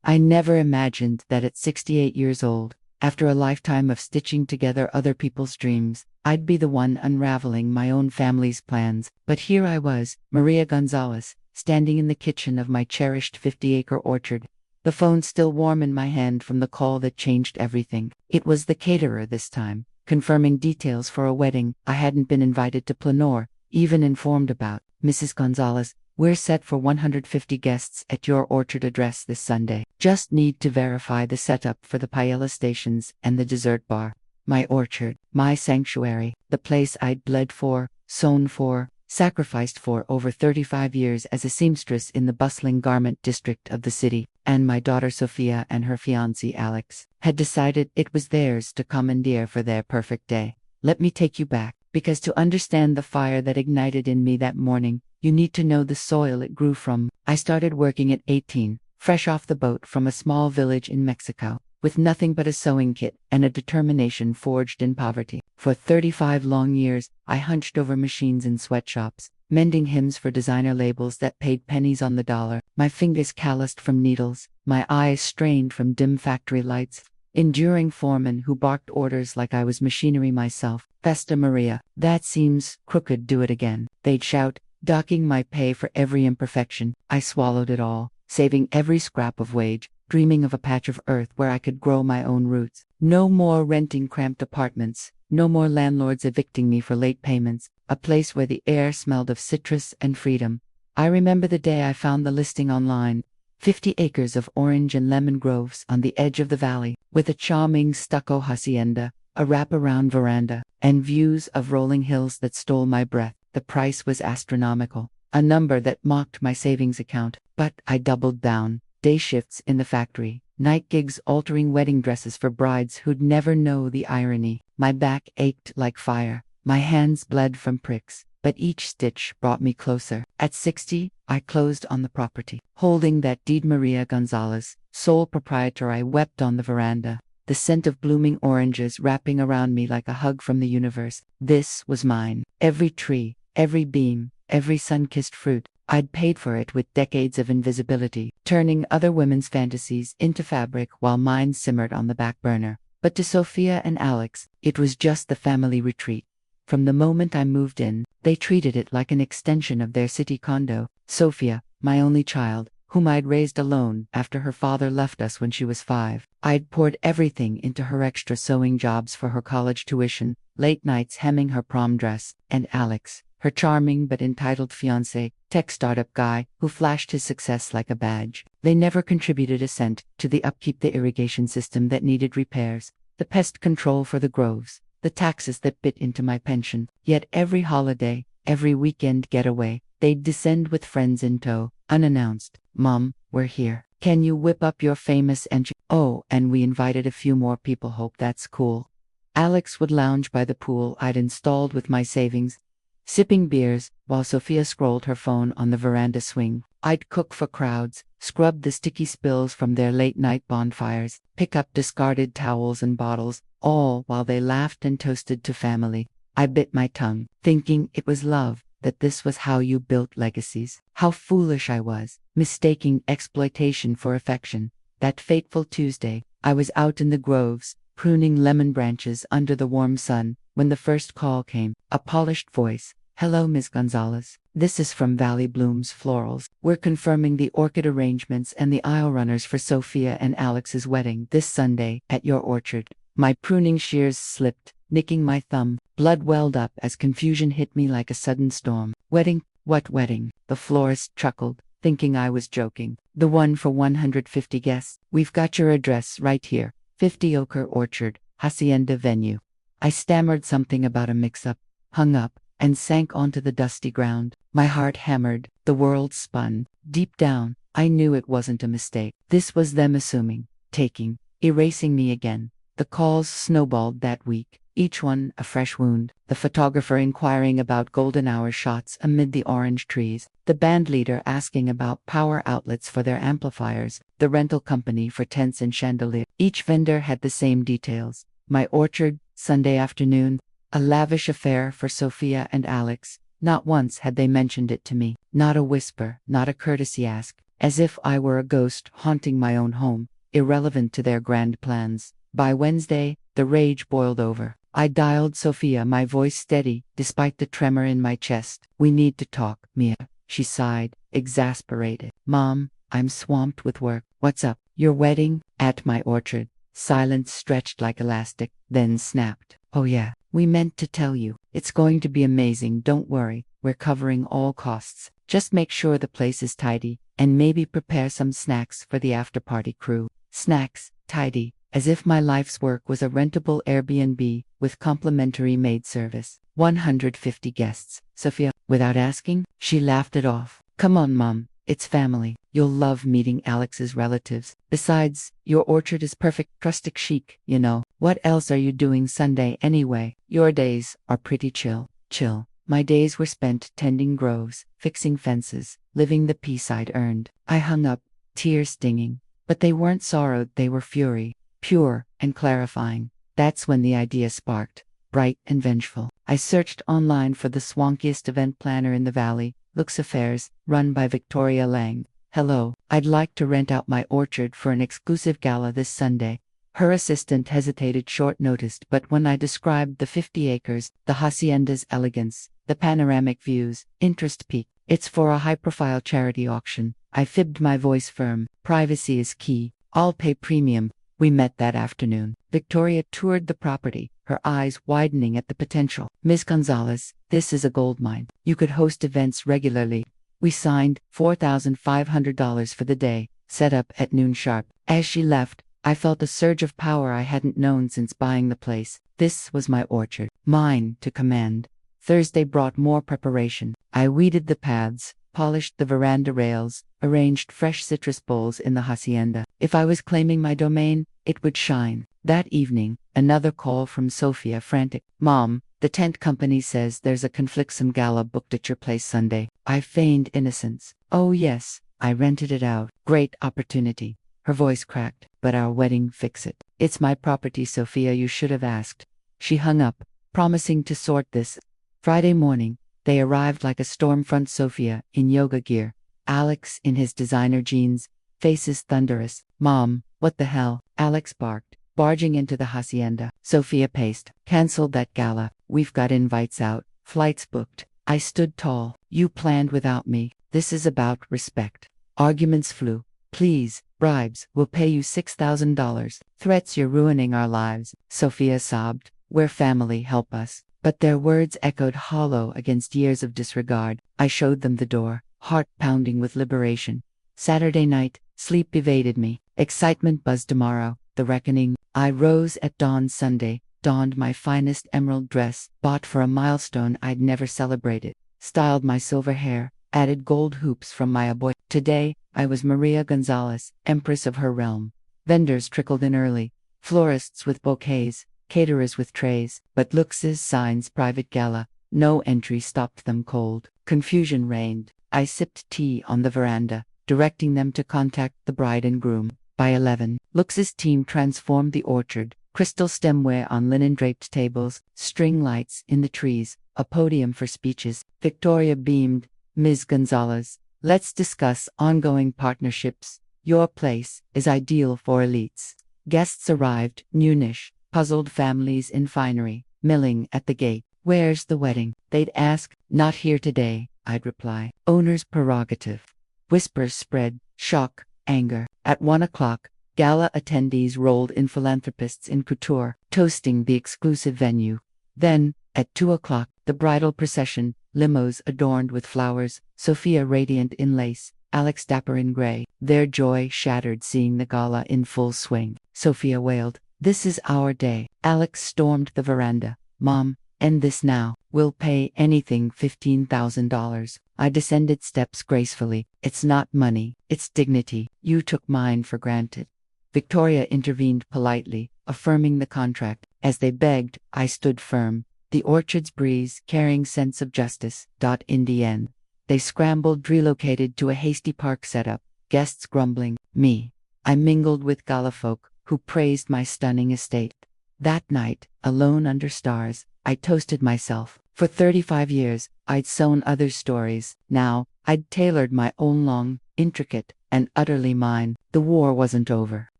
I never imagined that at 68 years old, after a lifetime of stitching together other people's dreams, I'd be the one unraveling my own family's plans. But here I was, Maria Gonzalez, standing in the kitchen of my cherished 50-acre orchard, the phone still warm in my hand from the call that changed everything. It was the caterer this time, confirming details for a wedding I hadn't been invited to plan or even informed about. Mrs. Gonzalez, we're set for 150 guests at your orchard address this Sunday. Just need to verify the setup for the paella stations and the dessert bar. My orchard, my sanctuary, the place I'd bled for, sewn for, sacrificed for over 35 years as a seamstress in the bustling garment district of the city, and my daughter Sophia and her fiancé Alex had decided it was theirs to commandeer for their perfect day. Let me take you back, because to understand the fire that ignited in me that morning, you need to know the soil it grew from. I started working at 18, fresh off the boat from a small village in Mexico, with nothing but a sewing kit and a determination forged in poverty. For 35 long years, I hunched over machines in sweatshops, mending hymns for designer labels that paid pennies on the dollar, my fingers calloused from needles, my eyes strained from dim factory lights, enduring foremen who barked orders like I was machinery myself. Festa Maria, that seems crooked, do it again, they'd shout, docking my pay for every imperfection. I swallowed it all, saving every scrap of wage, dreaming of a patch of earth where I could grow my own roots. No more renting cramped apartments, no more landlords evicting me for late payments, a place where the air smelled of citrus and freedom. I remember the day I found the listing online, 50 acres of orange and lemon groves on the edge of the valley, with a charming stucco hacienda, a wraparound veranda, and views of rolling hills that stole my breath. The price was astronomical, a number that mocked my savings account, but I doubled down. Day shifts in the factory, night gigs altering wedding dresses for brides who'd never know the irony. My back ached like fire, my hands bled from pricks, but each stitch brought me closer. At 60, I closed on the property. Holding that deed, Maria Gonzalez, sole proprietor, I wept on the veranda, the scent of blooming oranges wrapping around me like a hug from the universe. This was mine. Every tree, every beam, every sun-kissed fruit. I'd paid for it with decades of invisibility, turning other women's fantasies into fabric while mine simmered on the back burner. But to Sophia and Alex, it was just the family retreat. From the moment I moved in, they treated it like an extension of their city condo. Sophia, my only child, whom I'd raised alone after her father left us when she was 5. I'd poured everything into her extra sewing jobs for her college tuition, late nights hemming her prom dress, and Alex, her charming but entitled fiancé, tech startup guy who flashed his success like a badge. They never contributed a cent to the upkeep, the irrigation system that needed repairs, the pest control for the groves, the taxes that bit into my pension. Yet every holiday, every weekend getaway, they'd descend with friends in tow, unannounced. Mom, we're here. Can you whip up your famous engine? Oh, and we invited a few more people. Hope that's cool. Alex would lounge by the pool I'd installed with my savings, sipping beers, while Sophia scrolled her phone on the veranda swing. I'd cook for crowds, scrub the sticky spills from their late-night bonfires, pick up discarded towels and bottles, all while they laughed and toasted to family. I bit my tongue, thinking it was love, that this was how you built legacies. How foolish I was, mistaking exploitation for affection. That fateful Tuesday, I was out in the groves, pruning lemon branches under the warm sun, when the first call came. A polished voice. Hello, Ms. Gonzalez. This is from Valley Blooms Florals. We're confirming the orchid arrangements and the aisle runners for Sophia and Alex's wedding this Sunday at your orchard. My pruning shears slipped, nicking my thumb. Blood welled up as confusion hit me like a sudden storm. Wedding? What wedding? The florist chuckled, thinking I was joking. The one for 150 guests. We've got your address right here. 50-acre orchard, hacienda venue. I stammered something about a mix-up, hung up, and sank onto the dusty ground. My heart hammered, the world spun. Deep down, I knew it wasn't a mistake. This was them assuming, taking, erasing me again. The calls snowballed that week, each one a fresh wound. The photographer inquiring about golden hour shots amid the orange trees, the band leader asking about power outlets for their amplifiers, the rental company for tents and chandeliers. Each vendor had the same details. My orchard, Sunday afternoon, a lavish affair for Sophia and Alex. Not once had they mentioned it to me. Not a whisper, not a courtesy ask. as if I were a ghost haunting my own home, irrelevant to their grand plans. By Wednesday, the rage boiled over. I dialed Sophia, my voice steady, despite the tremor in my chest. "We need to talk, Mia," she sighed, exasperated. "Mom, I'm swamped with work." "What's up?" "Your wedding at my orchard." Silence stretched like elastic, then snapped. "Oh yeah, we meant to tell you. It's going to be amazing, don't worry. We're covering all costs. Just make sure the place is tidy, and maybe prepare some snacks for the after-party crew." Snacks, tidy, as if my life's work was a rentable Airbnb with complimentary maid service. 150 guests, Sophia. Without asking, she laughed it off. "Come on, Mom. It's family. You'll love meeting Alex's relatives. Besides, your orchard is perfect, rustic chic, you know. What else are you doing Sunday anyway?" "Your days are pretty chill." "Chill. My days were spent tending groves, fixing fences, living the peace I'd earned." I hung up, tears stinging. But they weren't sorrow, they were fury, pure and clarifying. That's when the idea sparked, bright and vengeful. I searched online for the swankiest event planner in the valley, Lux Affairs, run by Victoria Lang. "Hello, I'd like to rent out my orchard for an exclusive gala this Sunday." Her assistant hesitated, short-noticed, but when I described the 50 acres, the hacienda's elegance, the panoramic views, interest peaked. "It's for a high-profile charity auction." I fibbed, my voice firm. "Privacy is key. I'll pay premium." We met that afternoon. Victoria toured the property, her eyes widening at the potential. "Ms. Gonzalez, this is a goldmine. You could host events regularly." We signed $4,500 for the day, set up at noon sharp. As she left, I felt a surge of power I hadn't known since buying the place. This was my orchard, mine to command. Thursday brought more preparation. I weeded the paths, polished the veranda rails, arranged fresh citrus bowls in the hacienda. If I was claiming my domain, it would shine. That evening, another call from Sophia, frantic. "Mom, the tent company says there's a conflict gala booked at your place Sunday." I feigned innocence. "Oh yes, I rented it out. Great opportunity." Her voice cracked. "But our wedding, fix it." "It's my property, Sophia, you should have asked." She hung up, promising to sort this. Friday morning, they arrived like a storm front. Sophia, in yoga gear. Alex, in his designer jeans, faces thunderous. "Mom, what the hell?" Alex barked, barging into the hacienda. Sophia paced. "Cancelled that gala. We've got invites out, flights booked." I stood tall. "You planned without me. This is about respect." Arguments flew. "Please, bribes, we'll pay you $6,000. Threats, you're ruining our lives." Sophia sobbed. "We're family, help us." But their words echoed hollow against years of disregard. I showed them the door, heart pounding with liberation. Saturday night, sleep evaded me. Excitement buzzed. Tomorrow, the reckoning. I rose at dawn Sunday, donned my finest emerald dress, bought for a milestone I'd never celebrated, styled my silver hair, added gold hoops from my aboy. Today, I was Maria Gonzalez, empress of her realm. Vendors trickled in early, florists with bouquets, caterers with trays, but Lux's signs, "Private Gala," no entry, stopped them cold. Confusion reigned. I sipped tea on the veranda, directing them to contact the bride and groom. By 11, Lux's team transformed the orchard, crystal stemware on linen-draped tables, string lights in the trees, a podium for speeches. Victoria beamed. "Ms. Gonzalez, let's discuss ongoing partnerships. Your place is ideal for elites." Guests arrived, noonish, puzzled families in finery, milling at the gate. "Where's the wedding?" They'd ask. "Not here today," I'd reply. "Owner's prerogative." Whispers spread, shock, anger. At 1 o'clock, gala attendees rolled in, philanthropists in couture, toasting the exclusive venue. Then, at 2 o'clock, the bridal procession, limos adorned with flowers, Sophia radiant in lace, Alex dapper in gray. Their joy shattered seeing the gala in full swing. Sophia wailed, "This is our day." Alex stormed the veranda. "Mom, end this now. We'll pay anything, $15,000. I descended steps gracefully. "It's not money, it's dignity. You took mine for granted." Victoria intervened politely, affirming the contract. As they begged, I stood firm. The orchard's breeze carrying sense of justice. In the end, they scrambled, relocated to a hasty park setup, guests grumbling. Me. I mingled with gala folk, who praised my stunning estate. That night, alone under stars, I toasted myself. For 35 years, I'd sown others' stories. Now, I'd tailored my own long, intricate, and utterly mine. The war wasn't over.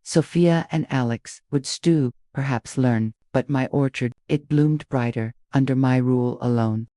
Sophia and Alex would stew, perhaps learn, but my orchard, it bloomed brighter, under my rule alone.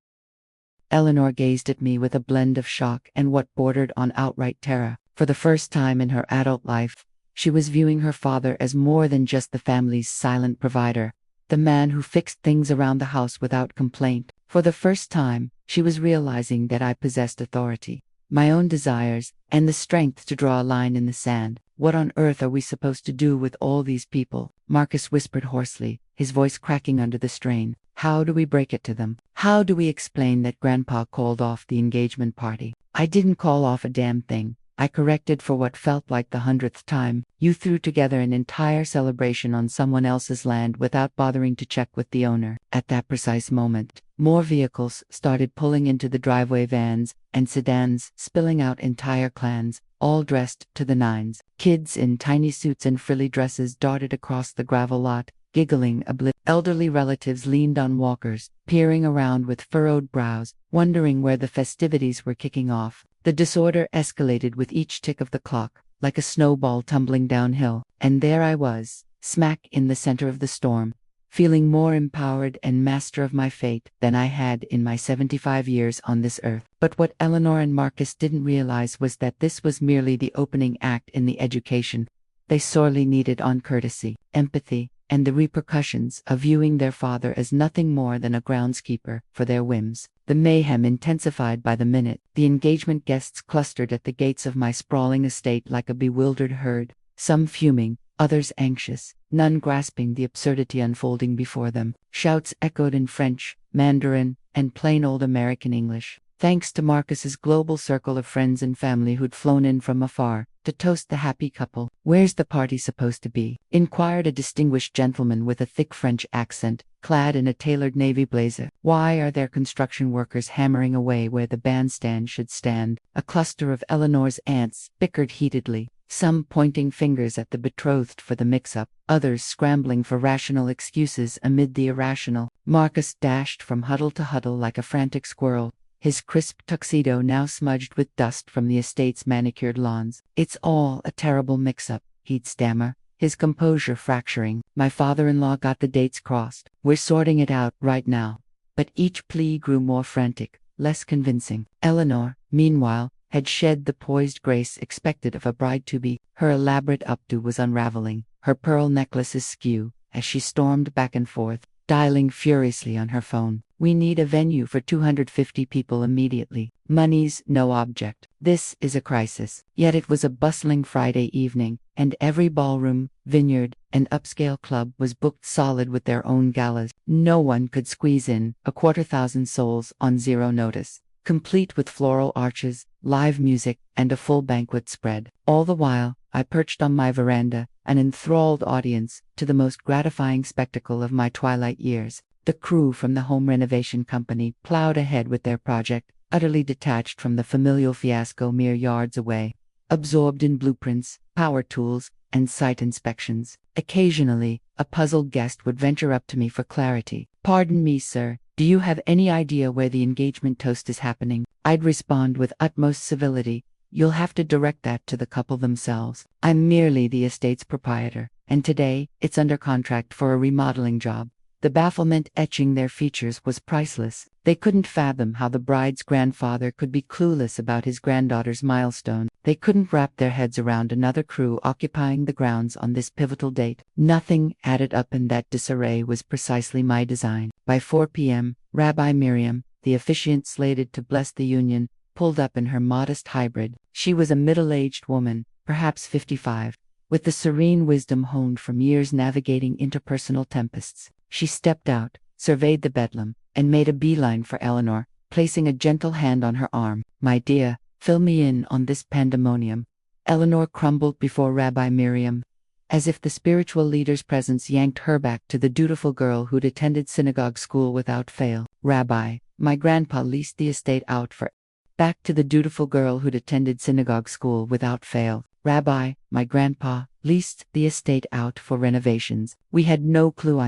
Eleanor gazed at me with a blend of shock and what bordered on outright terror. For the first time in her adult life, she was viewing her father as more than just the family's silent provider, the man who fixed things around the house without complaint. For the first time, she was realizing that I possessed authority, my own desires, and the strength to draw a line in the sand. What on earth are we supposed to do with all these people? Marcus whispered hoarsely, his voice cracking under the strain. How do we break it to them? How do we explain that Grandpa called off the engagement party? I didn't call off a damn thing. I corrected for what felt like the 100th time. You threw together an entire celebration on someone else's land without bothering to check with the owner. At that precise moment, more vehicles started pulling into the driveway, vans and sedans, spilling out entire clans, all dressed to the nines. Kids in tiny suits and frilly dresses darted across the gravel lot, giggling elderly relatives leaned on walkers, peering around with furrowed brows, wondering where the festivities were kicking off. The disorder escalated with each tick of the clock, like a snowball tumbling downhill, and there I was, smack in the center of the storm, feeling more empowered and master of my fate than I had in my 75 years on this earth. But what Eleanor and Marcus didn't realize was that this was merely the opening act in the education they sorely needed on courtesy, empathy, and the repercussions of viewing their father as nothing more than a groundskeeper for their whims. The mayhem intensified by the minute. The engagement guests clustered at the gates of my sprawling estate like a bewildered herd, some fuming, others anxious, none grasping the absurdity unfolding before them. Shouts echoed in French, Mandarin, and plain old American English. Thanks to Marcus's global circle of friends and family who'd flown in from afar to toast the happy couple. Where's the party supposed to be? Inquired a distinguished gentleman with a thick French accent, clad in a tailored navy blazer. Why are there construction workers hammering away where the bandstand should stand? A cluster of Eleanor's aunts bickered heatedly, some pointing fingers at the betrothed for the mix-up, others scrambling for rational excuses amid the irrational. Marcus dashed from huddle to huddle like a frantic squirrel, his crisp tuxedo now smudged with dust from the estate's manicured lawns. It's all a terrible mix-up, he'd stammer, his composure fracturing. My father-in-law got the dates crossed. We're sorting it out right now. But each plea grew more frantic, less convincing. Eleanor, meanwhile, had shed the poised grace expected of a bride-to-be. Her elaborate updo was unraveling, her pearl necklace askew, as she stormed back and forth, dialing furiously on her phone. We need a venue for 250 people immediately. Money's no object. This is a crisis. Yet it was a bustling Friday evening, and every ballroom, vineyard, and upscale club was booked solid with their own galas. No one could squeeze in 250,000 souls on zero notice, complete with floral arches, live music, and a full banquet spread. All the while, I perched on my veranda, an enthralled audience to the most gratifying spectacle of my twilight years. The crew from the home renovation company plowed ahead with their project, utterly detached from the familial fiasco mere yards away, absorbed in blueprints, power tools, and site inspections. Occasionally, a puzzled guest would venture up to me for clarity. "Pardon me, sir, do you have any idea where the engagement toast is happening?" I'd respond with utmost civility, "You'll have to direct that to the couple themselves. I'm merely the estate's proprietor, and today, it's under contract for a remodeling job." The bafflement etching their features was priceless. They couldn't fathom how the bride's grandfather could be clueless about his granddaughter's milestone. They couldn't wrap their heads around another crew occupying the grounds on this pivotal date. Nothing added up in that disarray was precisely my design. By 4 p.m., Rabbi Miriam, the officiant slated to bless the union, pulled up in her modest hybrid. She was a middle-aged woman, perhaps 55, with the serene wisdom honed from years navigating interpersonal tempests. She stepped out, surveyed the bedlam, and made a beeline for Eleanor, placing a gentle hand on her arm. "My dear, fill me in on this pandemonium." Eleanor crumbled before Rabbi Miriam, as if the spiritual leader's presence yanked her back to the dutiful girl who'd attended synagogue school without fail. "Rabbi, my grandpa leased the estate out for..." Back to the dutiful girl who'd attended synagogue school without fail. "Rabbi, my grandpa leased the estate out for renovations. We had no clue,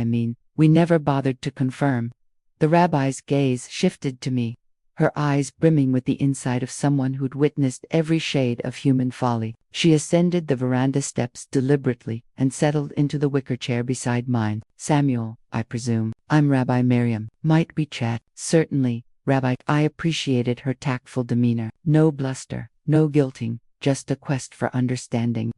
we never bothered to confirm." The rabbi's gaze shifted to me, her eyes brimming with the insight of someone who'd witnessed every shade of human folly. She ascended the veranda steps deliberately and settled into the wicker chair beside mine. "Samuel, I presume. I'm Rabbi Miriam. Might we chat?" "Certainly, Rabbi." I appreciated her tactful demeanor. No bluster, no guilting, just a quest for understanding.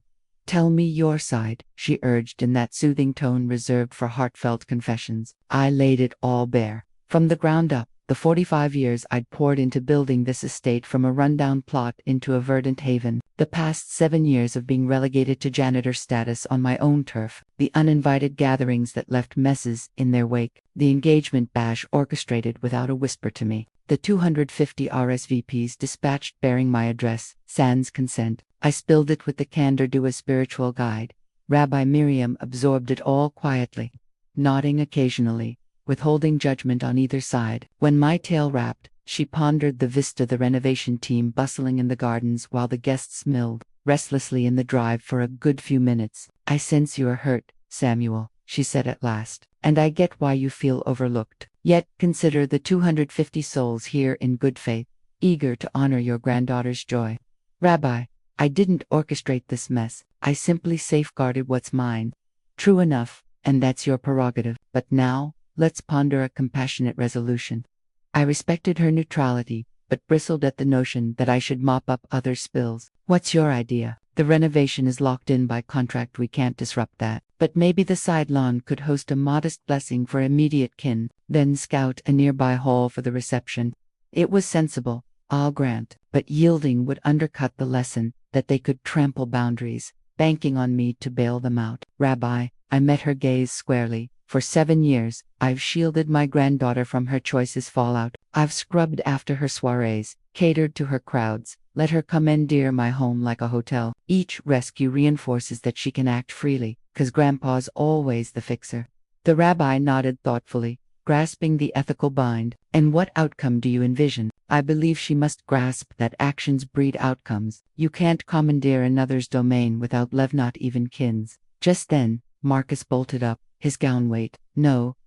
"Tell me your side," she urged in that soothing tone reserved for heartfelt confessions. I laid it all bare. From the ground up, the 45 years I'd poured into building this estate from a rundown plot into a verdant haven, the past 7 years of being relegated to janitor status on my own turf, the uninvited gatherings that left messes in their wake, the engagement bash orchestrated without a whisper to me, the 250 RSVPs dispatched bearing my address, sans consent. I spilled it with the candor due a spiritual guide. Rabbi Miriam absorbed it all quietly, nodding occasionally, withholding judgment on either side. When my tale wrapped, she pondered the vista, the renovation team bustling in the gardens while the guests milled restlessly in the drive for a good few minutes. "I sense you are hurt, Samuel," she said at last, "and I get why you feel overlooked. Yet consider the 250 souls here in good faith, eager to honor your granddaughter's joy." "Rabbi, I didn't orchestrate this mess. I simply safeguarded what's mine." "True enough, and that's your prerogative. But now, let's ponder a compassionate resolution." I respected her neutrality, but bristled at the notion that I should mop up other spills. "What's your idea?" "The renovation is locked in by contract. We can't disrupt that. But maybe the side lawn could host a modest blessing for immediate kin, then scout a nearby hall for the reception." It was sensible, I'll grant, but yielding would undercut the lesson that they could trample boundaries, banking on me to bail them out. "Rabbi," I met her gaze squarely, "for 7 years, I've shielded my granddaughter from her choice's fallout. I've scrubbed after her soirees, catered to her crowds, let her commandeer my home like a hotel. Each rescue reinforces that she can act freely, 'cause Grandpa's always the fixer." The rabbi nodded thoughtfully, grasping the ethical bind. "And what outcome do you envision?" "I believe she must grasp that actions breed outcomes. You can't commandeer another's domain without love, not even kin's." Just then, Marcus bolted up, his gown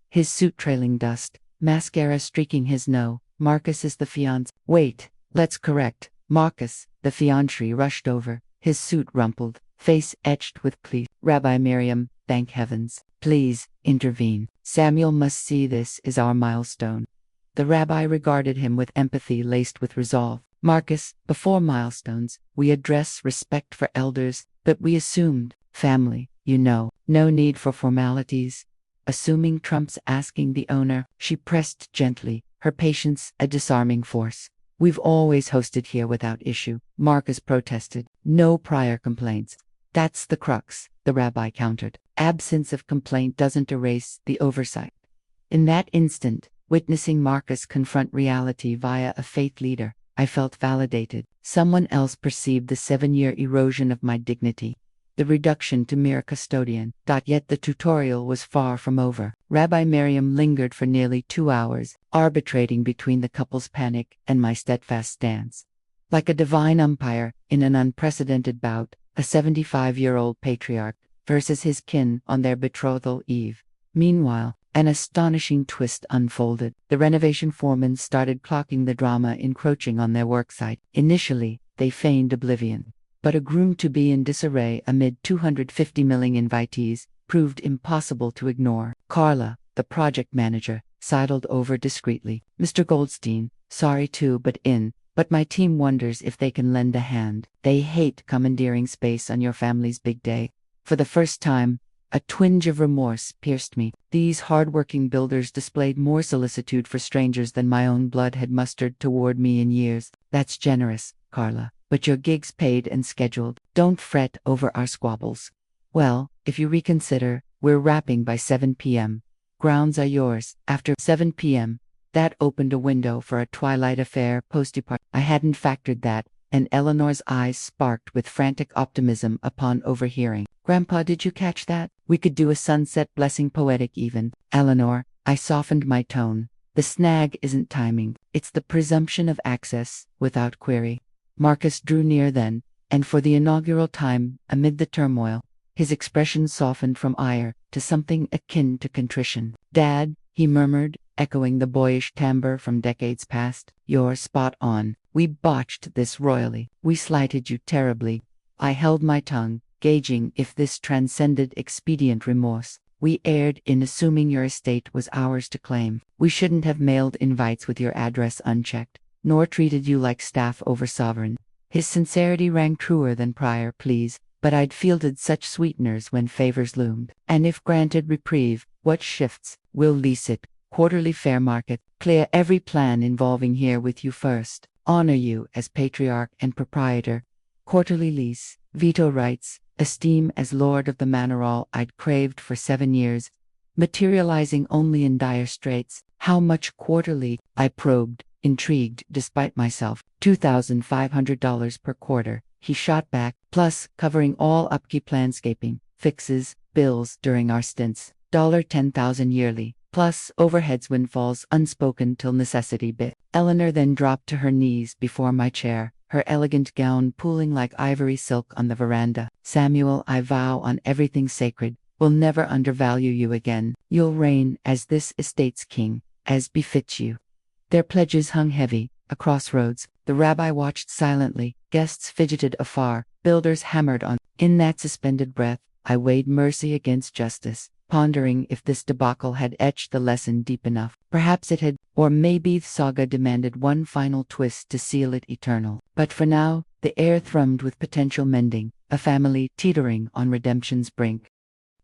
his suit trailing dust, mascara streaking his no. "Marcus is the fiancé." "Wait, let's correct." Marcus, the fiancé, rushed over, his suit rumpled, face etched with plea. "Rabbi Miriam, thank heavens. Please, intervene. Samuel must see this is our milestone." The rabbi regarded him with empathy laced with resolve. "Marcus, before milestones, we address respect for elders, but we assumed family, you know. No need for formalities. Assuming trumps asking the owner." She pressed gently, her patience a disarming force. "We've always hosted here without issue," Marcus protested. "No prior complaints." "That's the crux," the rabbi countered. "Absence of complaint doesn't erase the oversight." In that instant, witnessing Marcus confront reality via a faith leader, I felt validated. Someone else perceived the 7-year erosion of my dignity, the reduction to mere custodian. Yet the tutorial was far from over. Rabbi Miriam lingered for nearly 2 hours, arbitrating between the couple's panic and my steadfast stance. Like a divine umpire, in an unprecedented bout, a 75-year-old patriarch versus his kin on their betrothal eve. Meanwhile, an astonishing twist unfolded. The renovation foremen started clocking the drama encroaching on their worksite. Initially, they feigned oblivion. But a groom-to-be in disarray amid 250 milling invitees proved impossible to ignore. Carla, the project manager, sidled over discreetly. "Mr. Goldstein, sorry to butt in, but my team wonders if they can lend a hand. They hate commandeering space on your family's big day." For the first time, a twinge of remorse pierced me. These hard-working builders displayed more solicitude for strangers than my own blood had mustered toward me in years. "That's generous, Carla, but your gig's paid and scheduled. Don't fret over our squabbles." "Well, if you reconsider, we're wrapping by 7 p.m. Grounds are yours." After 7 p.m., that opened a window for a twilight affair post-depart. I hadn't factored that, and Eleanor's eyes sparked with frantic optimism upon overhearing. "Grandpa, did you catch that? We could do a sunset blessing, poetic even." "Eleanor," I softened my tone, "the snag isn't timing. It's the presumption of access, without query." Marcus drew near then, and for the inaugural time, amid the turmoil, his expression softened from ire to something akin to contrition. "Dad," he murmured, echoing the boyish timbre from decades past. You're spot on. We botched this royally. We slighted you terribly. I held my tongue, gauging if this transcended expedient remorse. We erred in assuming your estate was ours to claim. We shouldn't have mailed invites with your address unchecked, nor treated you like staff over sovereign. His sincerity rang truer than prior pleas, but I'd fielded such sweeteners when favors loomed. And if granted reprieve, what shifts? We'll lease it. Quarterly fair market. Clear every plan involving here with you first. Honor you as patriarch and proprietor. Quarterly lease. Veto rights. Esteem as lord of the manor all I'd craved for 7 years. Materializing only in dire straits. How much quarterly? I probed, intrigued despite myself. $2,500 per quarter. He shot back, plus covering all upkeep, landscaping, fixes, bills during our stints. $10,000 yearly, plus overheads, windfalls unspoken till necessity bit. Eleanor then dropped to her knees before my chair, her elegant gown pooling like ivory silk on the veranda. Samuel, I vow on everything sacred, will never undervalue you again. You'll reign as this estate's king, as befits you. Their pledges hung heavy. A crossroads, the rabbi watched silently, guests fidgeted afar, builders hammered on. In that suspended breath, I weighed mercy against justice, pondering if this debacle had etched the lesson deep enough. Perhaps it had, or maybe the saga demanded one final twist to seal it eternal. But for now, the air thrummed with potential mending, a family teetering on redemption's brink.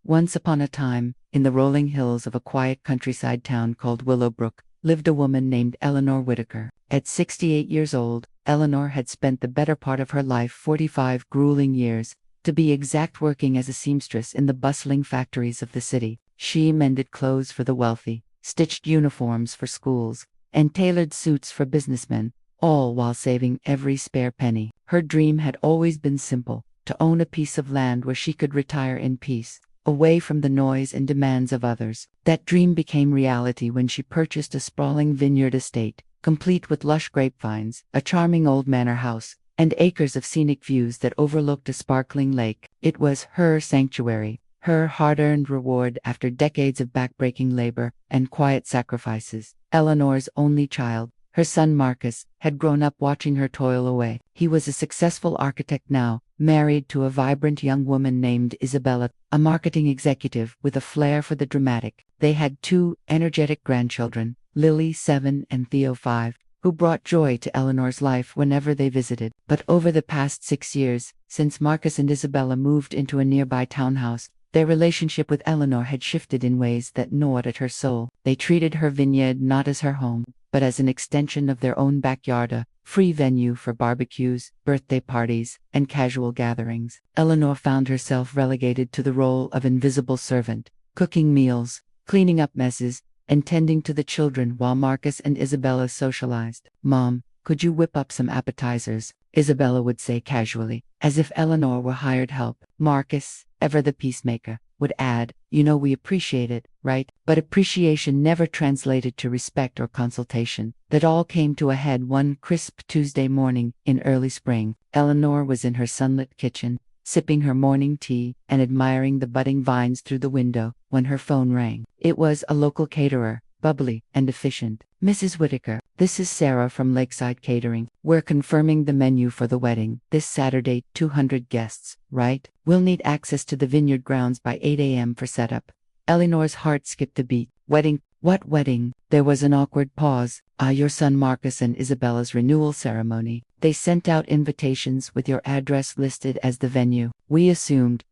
Once upon a time, in the rolling hills of a quiet countryside town called Willowbrook, lived a woman named Eleanor Whitaker. At 68 years old, Eleanor had spent the better part of her life, 45 grueling years, to be exact, working as a seamstress in the bustling factories of the city. She mended clothes for the wealthy, stitched uniforms for schools, and tailored suits for businessmen, all while saving every spare penny. Her dream had always been simple: to own a piece of land where she could retire in peace, away from the noise and demands of others. That dream became reality when she purchased a sprawling vineyard estate, complete with lush grapevines, a charming old manor house, and acres of scenic views that overlooked a sparkling lake. It was her sanctuary, her hard-earned reward after decades of backbreaking labor and quiet sacrifices. Eleanor's only child, her son Marcus, had grown up watching her toil away. He was a successful architect now, married to a vibrant young woman named Isabella, a marketing executive with a flair for the dramatic. They had 2 energetic grandchildren, Lily, 7, and Theo, 5, who brought joy to Eleanor's life whenever they visited. But over the past 6 years, since Marcus and Isabella moved into a nearby townhouse, their relationship with Eleanor had shifted in ways that gnawed at her soul. They treated her vineyard not as her home, but as an extension of their own backyard, a free venue for barbecues, birthday parties, and casual gatherings. Eleanor found herself relegated to the role of invisible servant, cooking meals, cleaning up messes, and tending to the children while Marcus and Isabella socialized. "Mom, could you whip up some appetizers?" Isabella would say casually, as if Eleanor were hired help. Marcus, ever the peacemaker, would add, "You know we appreciate it, right?" But appreciation never translated to respect or consultation. That all came to a head one crisp Tuesday morning in early spring. Eleanor was in her sunlit kitchen, sipping her morning tea and admiring the budding vines through the window, when her phone rang. It was a local caterer, bubbly and efficient. "Mrs. Whitaker, this is Sarah from Lakeside Catering. We're confirming the menu for the wedding. This Saturday, 200 guests, right? We'll need access to the vineyard grounds by 8 a.m. for setup." Eleanor's heart skipped a beat. "Wedding? What wedding?" There was an awkward pause. Your son Marcus and Isabella's renewal ceremony. They sent out invitations with your address listed as the venue. We assumed.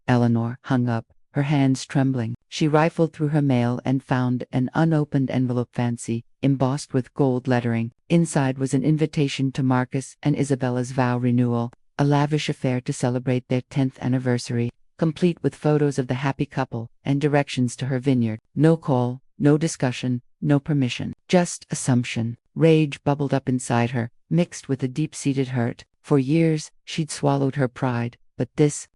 Eleanor hung up, her hands trembling. She rifled through her mail and found an unopened envelope, fancy, embossed with gold lettering. Inside was an invitation to Marcus and Isabella's vow renewal, a lavish affair to celebrate their 10th anniversary, complete with photos of the happy couple and directions to her vineyard. No call, no discussion, no permission, just assumption. Rage bubbled up inside her, mixed with a deep-seated hurt. For years, she'd swallowed her pride, but this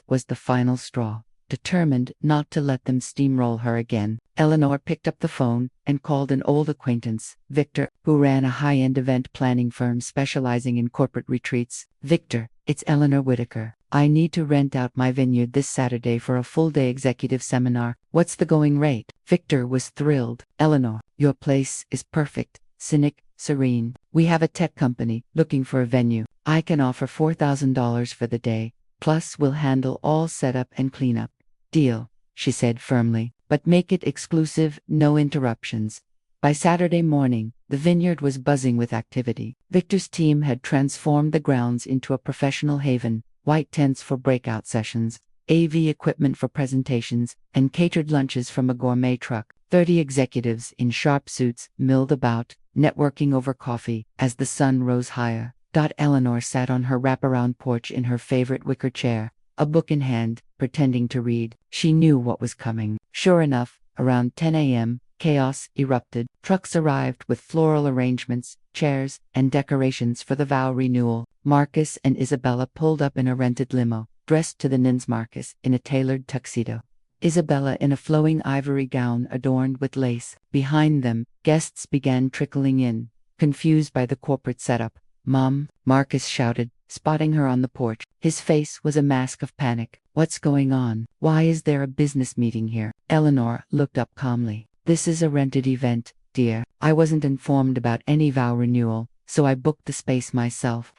was the final straw. Determined not to let them steamroll her again, Eleanor picked up the phone and called an old acquaintance, Victor, who ran a high-end event planning firm specializing in corporate retreats. "Victor, it's Eleanor Whitaker. I need to rent out my vineyard this Saturday for a full-day executive seminar. What's the going rate?" Victor was thrilled. "Eleanor, Your place is perfect, scenic, serene. We have a tech company looking for a venue. I can offer $4,000 for the day, plus we'll handle all setup and cleanup. Deal, she said firmly, but make it exclusive, no interruptions. By Saturday morning, the vineyard was buzzing with activity. Victor's team had transformed the grounds into a professional haven, white tents for breakout sessions, AV equipment for presentations, and catered lunches from a gourmet truck. 30 executives in sharp suits milled about, networking over coffee, as the sun rose higher. Eleanor sat on her wraparound porch in her favorite wicker chair, a book in hand, pretending to read. She knew what was coming. Sure enough, around 10 a.m., chaos erupted. Trucks arrived with floral arrangements, chairs, and decorations for the vow renewal. Marcus and Isabella pulled up in a rented limo, dressed to the nines. Marcus in a tailored tuxedo, Isabella in a flowing ivory gown adorned with lace. Behind them, guests began trickling in, confused by the corporate setup. "Mom," Marcus shouted, spotting her on the porch. His face was a mask of panic. "What's going on? Why is there a business meeting here?" Eleanor looked up calmly. "This is a rented event, dear. I wasn't informed about any vow renewal, so I booked the space myself."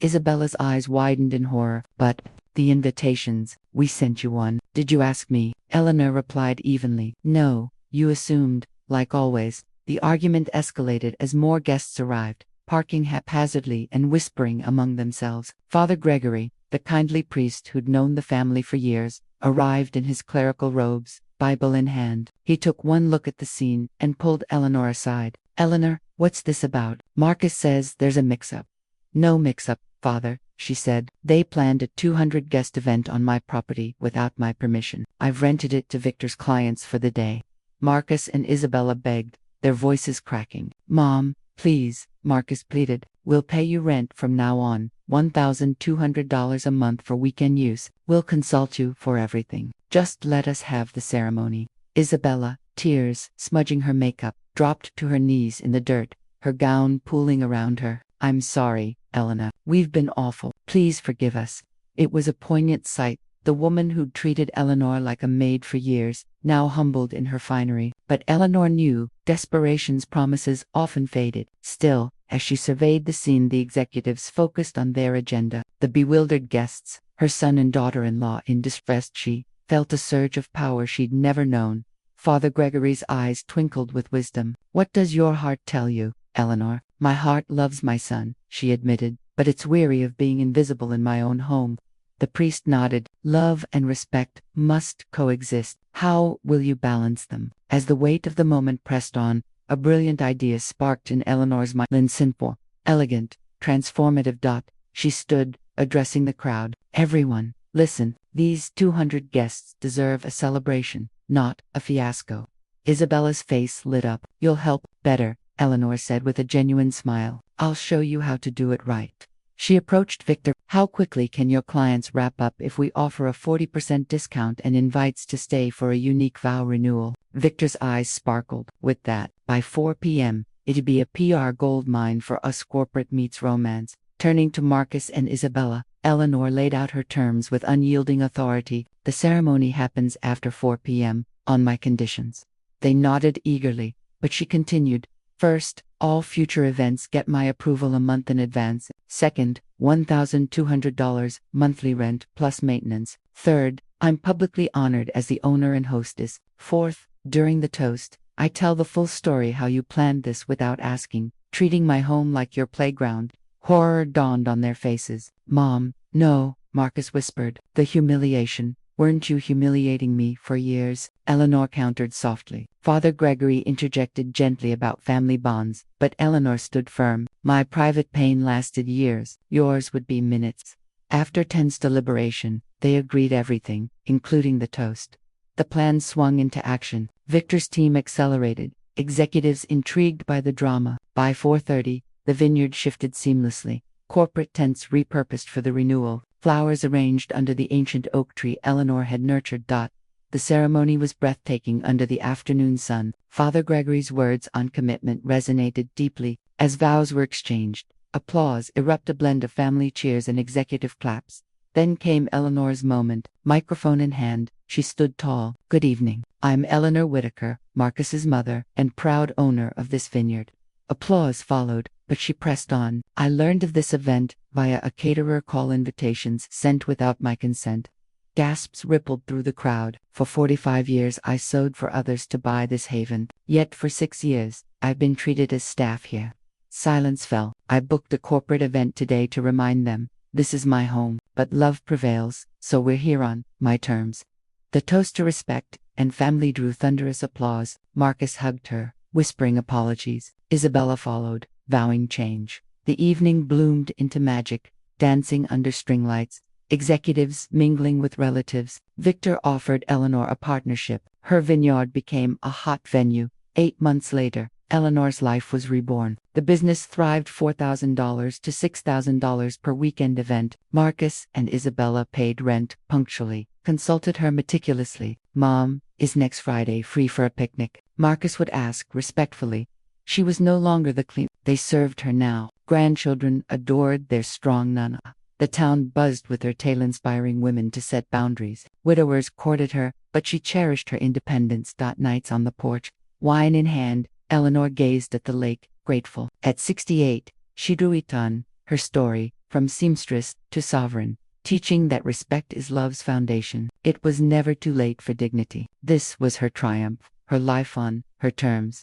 Isabella's eyes widened in horror. "But the invitations, we sent you one. Did you ask me?" Eleanor replied evenly. "No, you assumed." Like always, the argument escalated as more guests arrived, parking haphazardly and whispering among themselves. Father Gregory, the kindly priest who'd known the family for years, arrived in his clerical robes, Bible in hand. He took one look at the scene and pulled Eleanor aside. "Eleanor, what's this about? Marcus says there's a mix-up." "No mix-up, Father," she said. "They planned a 200-guest event on my property without my permission. I've rented it to Victor's clients for the day." Marcus and Isabella begged, their voices cracking. "Mom, please," Marcus pleaded. "We'll pay you rent from now on, $1,200 a month for weekend use. We'll consult you for everything. Just let us have the ceremony." Isabella, tears smudging her makeup, dropped to her knees in the dirt, her gown pooling around her. "I'm sorry, Eleanor. We've been awful. Please forgive us." It was a poignant sight. The woman who'd treated Eleanor like a maid for years, now humbled in her finery. But Eleanor knew, desperation's promises often faded. Still, as she surveyed the scene, the executives focused on their agenda. The bewildered guests, her son and daughter-in-law in distress. She felt a surge of power she'd never known. Father Gregory's eyes twinkled with wisdom. "What does your heart tell you, Eleanor?" "My heart loves my son," she admitted, "but it's weary of being invisible in my own home." The priest nodded. "Love and respect must coexist. How will you balance them?" As the weight of the moment pressed on, a brilliant idea sparked in Eleanor's mind. Simple, elegant, transformative. She stood, addressing the crowd. "Everyone, listen. These 200 guests deserve a celebration, not a fiasco." Isabella's face lit up. "You'll help better," Eleanor said with a genuine smile. "I'll show you how to do it right." She approached Victor. "How quickly can your clients wrap up if we offer a 40% discount and invites to stay for a unique vow renewal?" Victor's eyes sparkled. "With that, by 4 p.m., it'd be a PR goldmine for us. Corporate meets romance." Turning to Marcus and Isabella, Eleanor laid out her terms with unyielding authority. "The ceremony happens after 4 p.m., on my conditions." They nodded eagerly, but she continued. "First, all future events get my approval a month in advance. Second, $1,200 monthly rent plus maintenance. Third, I'm publicly honored as the owner and hostess. Fourth, during the toast, I tell the full story how you planned this without asking, treating my home like your playground." Horror dawned on their faces. "Mom, no," Marcus whispered. "The humiliation. Weren't you humiliating me for years?" Eleanor countered softly. Father Gregory interjected gently about family bonds, but Eleanor stood firm. "My private pain lasted years. Yours would be minutes." After tense deliberation, they agreed everything, including the toast. The plan swung into action. Victor's team accelerated, executives intrigued by the drama. By 4:30, the vineyard shifted seamlessly. Corporate tents repurposed for the renewal, flowers arranged under the ancient oak tree Eleanor had nurtured. The ceremony was breathtaking under the afternoon sun. Father Gregory's words on commitment resonated deeply. As vows were exchanged, applause erupted, a blend of family cheers and executive claps. Then came Eleanor's moment, microphone in hand, She stood tall. Good evening. I'm Eleanor Whitaker, Marcus's mother, and proud owner of this vineyard. Applause followed, but she pressed on. I learned of this event via a caterer call invitations sent without my consent. Gasps rippled through the crowd. For 45 years I sewed for others to buy this haven. Yet for 6 years, I've been treated as staff here. Silence fell. I booked a corporate event today to remind them. This is my home, but love prevails, so we're here on my terms. The toast to respect and family drew thunderous applause. Marcus hugged her, whispering apologies. Isabella followed, vowing change. The evening bloomed into magic, dancing under string lights, executives mingling with relatives. Victor offered Eleanor a partnership. Her vineyard became a hot venue. 8 months later, Eleanor's life was reborn. The business thrived. $4,000 to $6,000 per weekend event. Marcus and Isabella paid rent punctually, consulted her meticulously. Mom, is next Friday free for a picnic? Marcus would ask respectfully. She was no longer the clean. They served her now. Grandchildren adored their strong nana. The town buzzed with her tale-inspiring women to set boundaries. Widowers courted her, but she cherished her independence. Nights on the porch, wine in hand, Eleanor gazed at the lake, grateful. At 68, she drew it on, her story, from seamstress to sovereign, teaching that respect is love's foundation. It was never too late for dignity. This was her triumph, her life on her terms.